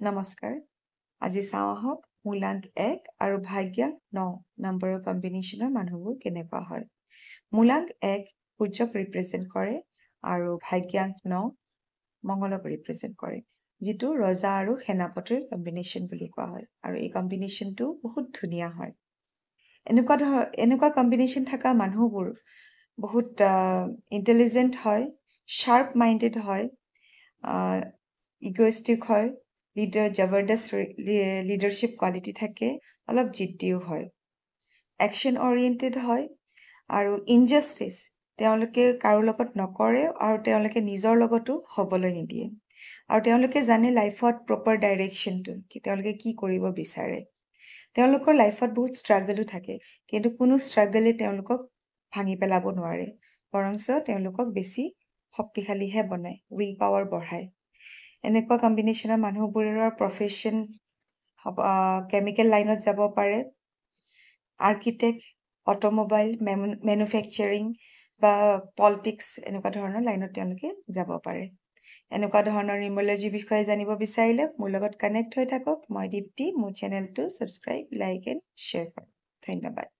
নমস্কাৰ আজি চাওঁ আহক মূলাংক 1 আৰু ভাগ্যাংক 9 নম্বৰৰ কম্বিনেশ্যনৰ মানুহবোৰ কেনেকুৱা হয় মূলাংক 1 সূৰ্যক ৰিপ্ৰেজেণ্ট কৰে আৰু ভাগ্যাংক 9 মংগলক ৰিপ্ৰেজেণ্ট কৰে যিটো ৰজা আৰু সেনাপতিৰ কম্বিনেশ্যন বুলি কোৱা হয় আৰু এই কম্বিনেশ্যনটো বহুত ধুনীয়া হয় এনেকুৱা কম্বিনেশ্যন থকা মানুহবোৰ বহুত ইণ্টেলিজেণ্ট হয় শ্বাৰ্প মাইণ্ডেড হয় ইগোইষ্টিক হয় জবৰদস্ত লিডাৰশ্বিপ কোৱালিটি থাকে অলপ জিদ্দিও হয় একশ্যন অৰিয়েণ্টেড হয় আৰু ইনজাষ্টিচ তেওঁলোকে কাৰো লগত নকৰে আৰু তেওঁলোকে নিজৰ লগতো হ'বলৈ নিদিয়ে আৰু তেওঁলোকে জানে লাইফত প্ৰপাৰ ডাইৰেকশ্যনটো তেওঁলোকে কি কৰিব বিচাৰে তেওঁলোকৰ লাইফত বহুত ষ্ট্ৰাগলো থাকে কিন্তু কোনো ষ্ট্ৰাগলে তেওঁলোকক ভাঙি পেলাব নোৱাৰে বৰঞ্চ তেওঁলোকক বেছি শক্তিশালীহে বনায় উইল পাৱাৰ বঢ়ায় এনেকুৱা কম্বিনেশ্যনৰ মানুহবোৰৰ প্ৰফেশ্যন কেমিকেল লাইনত যাব পাৰে আৰ্কিটেক্ট অট'মোবাইল মেনুফেকচাৰিং বা পলিটিক্স এনেকুৱা ধৰণৰ লাইনত তেওঁলোকে যাব পাৰে এনেকুৱা ধৰণৰ নিউমৰলজিৰ বিষয়ে জানিব বিচাৰিলে মোৰ লগত কানেক্ট হৈ থাকক মই দীপ্তি মোৰ চেনেলটো ছাবস্ক্ৰাইব লাইক এণ্ড শ্বেয়াৰ কৰক ধন্যবাদ